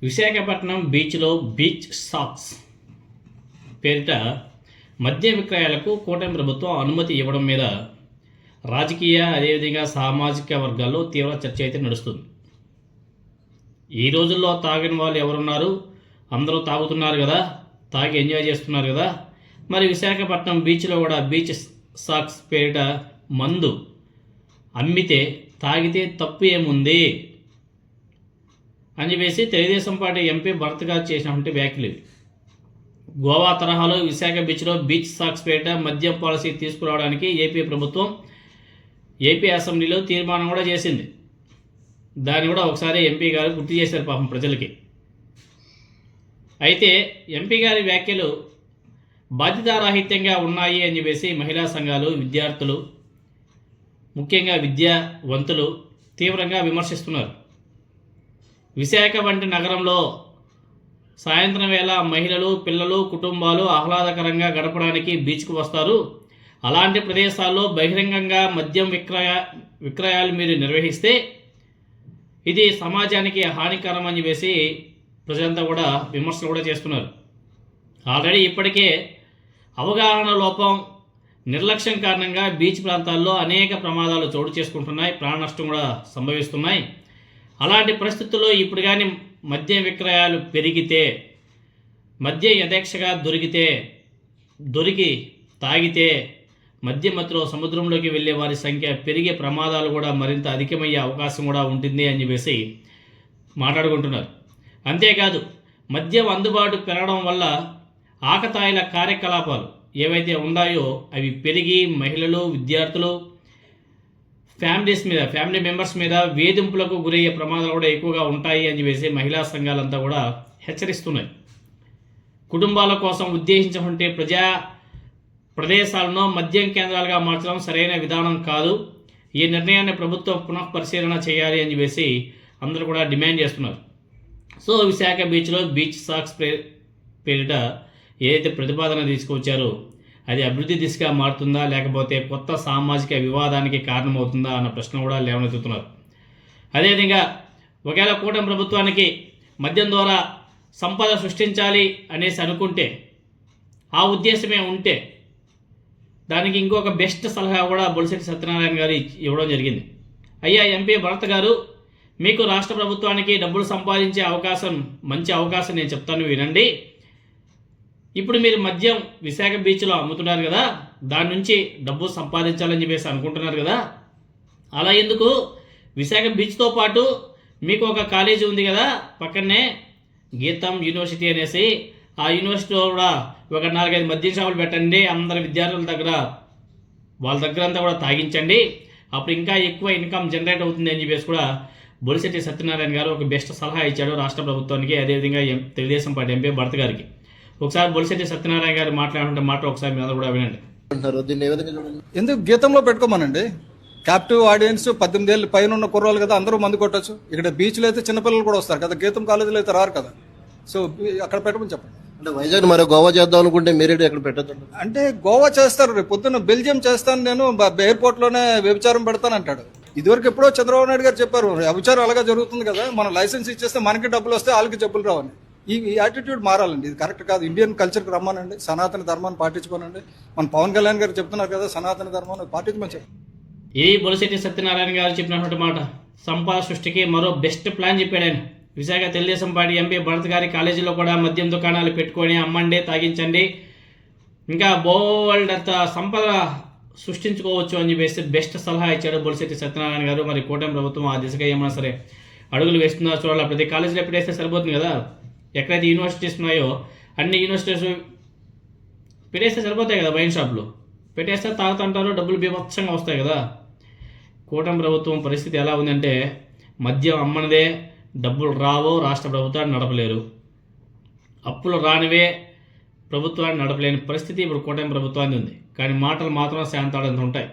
విశాఖపట్నం బీచ్లో beach socks పేరిట మద్య విక్రయాలకు కూటమి ప్రభుత్వం అనుమతి ఇవ్వడం మీద రాజకీయ అదేవిధంగా సామాజిక వర్గాల్లో తీవ్ర చర్చ అయితే నడుస్తుంది. ఈ రోజుల్లో తాగిన వాళ్ళు ఎవరున్నారు? అందరూ తాగుతున్నారు కదా, తాగి ఎంజాయ్ చేస్తున్నారు కదా. మరి విశాఖపట్నం బీచ్లో కూడా బీచ్ సాక్స్ పేరిట మందు అమ్మితే తాగితే తప్పు ఏముంది అని చెప్పేసి తెలుగుదేశం పార్టీ ఎంపీ భరత్ గారు చేసినటువంటి వ్యాఖ్యలు. గోవా తరహాలో విశాఖ బీచ్లో బీచ్ సాక్స్ పేరిట మద్యం పాలసీ తీసుకురావడానికి ఏపీ ప్రభుత్వం ఏపీ అసెంబ్లీలో తీర్మానం కూడా చేసింది. దాన్ని కూడా ఒకసారి ఎంపీ గారు గుర్తు చేశారు పాపం ప్రజలకి. అయితే ఎంపీ గారి వ్యాఖ్యలు బాధ్యతారాహిత్యంగా ఉన్నాయి అని చెప్పేసి మహిళా సంఘాలు, విద్యార్థులు, ముఖ్యంగా విద్యావంతులు తీవ్రంగా విమర్శిస్తున్నారు. విశాఖ వంటి నగరంలో సాయంత్రం వేళ మహిళలు, పిల్లలు, కుటుంబాలు ఆహ్లాదకరంగా గడపడానికి బీచ్కు వస్తారు. అలాంటి ప్రదేశాల్లో బహిరంగంగా మద్యం విక్రయాలు మీరు నిర్వహిస్తే ఇది సమాజానికి హానికరం అని చెప్పేసి ప్రజలంతా కూడా విమర్శలు కూడా చేస్తున్నారు. ఆల్రెడీ ఇప్పటికే అవగాహన లోపం, నిర్లక్ష్యం కారణంగా బీచ్ ప్రాంతాల్లో అనేక ప్రమాదాలు చోటు చేసుకుంటున్నాయి, ప్రాణ నష్టం కూడా సంభవిస్తున్నాయి. అలాంటి పరిస్థితుల్లో ఇప్పుడు కానీ మద్యం విక్రయాలు పెరిగితే, మద్యం యథేక్షగా దొరికి తాగితే మధ్యమతిలో సముద్రంలోకి వెళ్ళే వారి సంఖ్య పెరిగే ప్రమాదాలు కూడా మరింత అధికమయ్యే అవకాశం కూడా ఉంటుంది అని చెప్పేసి మాట్లాడుకుంటున్నారు. అంతేకాదు మద్యం అందుబాటు పెరగడం వల్ల ఆకతాయిల కార్యకలాపాలు ఏవైతే ఉన్నాయో అవి పెరిగి మహిళలు, విద్యార్థులు, ఫ్యామిలీ మెంబర్స్ మీద వేధింపులకు గురయ్యే ప్రమాదాలు కూడా ఎక్కువగా ఉంటాయి అని చెప్పేసి మహిళా సంఘాలంతా కూడా హెచ్చరిస్తున్నాయి. కుటుంబాల కోసం ఉద్దేశించినటువంటి ప్రదేశాలను మద్యం కేంద్రాలుగా మార్చడం సరైన విధానం కాదు. ఈ నిర్ణయాన్ని ప్రభుత్వం పునఃపరిశీలన చేయాలి అని చెప్పేసి అందరూ కూడా డిమాండ్ చేస్తున్నారు. సో విశాఖ బీచ్లో బీచ్ సాక్స్ పేరిట ఏదైతే ప్రతిపాదన తీసుకొచ్చారో అది అభివృద్ధి దిశగా మారుతుందా, లేకపోతే కొత్త సామాజిక వివాదానికి కారణమవుతుందా అన్న ప్రశ్న కూడా లేవనెత్తుతున్నారు. అదేవిధంగా ఒకవేళ కూటమి ప్రభుత్వానికి మద్యం ద్వారా సంపద సృష్టించాలి అనేసి అనుకుంటే, ఆ ఉద్దేశమే ఉంటే దానికి ఇంకొక బెస్ట్ సలహా కూడా బొలిశెట్టి సత్యనారాయణ గారు ఇవ్వడం జరిగింది. అయ్యా ఎంపీ భరత్ గారు, మీకు రాష్ట్ర ప్రభుత్వానికి డబ్బులు సంపాదించే మంచి అవకాశం నేను చెప్తాను వినండి. ఇప్పుడు మీరు మద్యం విశాఖ బీచ్లో అమ్ముతున్నారు కదా, దాని నుంచి డబ్బు సంపాదించాలని చెప్పేసి అనుకుంటున్నారు కదా, అలా ఎందుకు విశాఖ బీచ్తో పాటు మీకు ఒక కాలేజీ ఉంది కదా పక్కనే, గీతం యూనివర్సిటీ అనేసి, ఆ యూనివర్సిటీలో కూడా ఒక 4-5 మద్యం షాపులు పెట్టండి, అందరి విద్యార్థుల వాళ్ళ దగ్గర అంతా కూడా తాగించండి, అప్పుడు ఇంకా ఎక్కువ ఇన్కమ్ జనరేట్ అవుతుంది అని చెప్పేసి కూడా బొలిశెట్టి సత్యనారాయణ గారు ఒక బెస్ట్ సలహా ఇచ్చాడు రాష్ట్ర ప్రభుత్వానికి, అదేవిధంగా తెలుగుదేశం పార్టీ ఎంపీ భరత్ గారికి. ఒకసారి బొలిశెట్టి సత్యనారాయణ గారు మాట్లాడుతుంటే మాటలు ఒకసారి మీరు అందరూ కూడా వినండి. ఎందుకు గీతంలో పెట్టుకోమనండి. క్యాప్టివ్ ఆడియన్స్ 18 ఏళ్ళు పైన ఉన్న కుర్రాలు కదా, అందరూ మందు కొట్టచ్చు. ఇక్కడ బీచ్లో అయితే చిన్నపిల్లలు కూడా వస్తారు కదా, గీతం కాలేజీలో అయితే రారు కదా. సో అక్కడ పెట్టమని చెప్పండి. అంటే వైజాగ్ మరి గోవా చేద్దాం అనుకుంటే మీరే ఎక్కడ పెట్టచ్చు అంటే గోవా చేస్తారు, రేపు పొద్దున్న బెల్జియం చేస్తాను, నేను ఎయిర్పోర్ట్ లోనే వ్యభిచారం పెడతాను అంటాడు. ఇదివరకు ఎప్పుడో చంద్రబాబు నాయుడు గారు చెప్పారు, వ్యభిచారం అలాగా జరుగుతుంది కదా, మనం లైసెన్స్ ఇచ్చేస్తే మనకి డబ్బులు వస్తే వాళ్ళకి జబ్బులు రావని. ఈ యాటిట్యూడ్ మారాలండి, ఇది కరెక్ట్ కాదు. ఇండియన్ కల్చర్కి రమ్మానండి, సనాతన ధర్మాన్ని పాటించుకోనండి. మన పవన్ కళ్యాణ్ గారు చెప్తున్నారు కదా, సనాతన ధర్మాన్ని పాటించమని చెప్పి. ఇది బొలిశెట్టి సత్యనారాయణ గారు చెప్పినటువంటి మాట. సంపద సృష్టికి మరో బెస్ట్ ప్లాన్ చెప్పాడు ఆయన. విశాఖ తెలుగుదేశం పార్టీ ఎంపీ భరత్ గారి కాలేజీలో కూడా మద్యం దుకాణాలు పెట్టుకొని అమ్మండి, తాగించండి, ఇంకా బోల్డ్ అంత సంపద సృష్టించుకోవచ్చు అని చెప్పేసి బెస్ట్ సలహా ఇచ్చాడు బొలిశెట్టి సత్యనారాయణ గారు. మరి కూటమి ప్రభుత్వం ఆ దిశగా ఏమైనా సరే అడుగులు వేస్తుందో చూడాలి. ప్రతి కాలేజీలో పెట్టేస్తే సరిపోతుంది కదా, ఎక్కడైతే యూనివర్సిటీస్ ఉన్నాయో అన్ని యూనివర్సిటీస్ పెట్టేస్తే సరిపోతాయి కదా, వైన్ షాప్లు పెట్టేస్తే తాగుతుంటారు, డబ్బులు బీభత్సంగా వస్తాయి కదా. కూటమి ప్రభుత్వం పరిస్థితి ఎలా ఉందంటే, మద్యం అమ్మనిదే డబ్బులు రావో రాష్ట్ర ప్రభుత్వాన్ని నడపలేరు, అప్పులు రానివే ప్రభుత్వాన్ని నడపలేని పరిస్థితి ఇప్పుడు కూటమి ప్రభుత్వాన్ని ఉంది. కానీ మాటలు మాత్రం శాంతాడంత ఉంటాయి.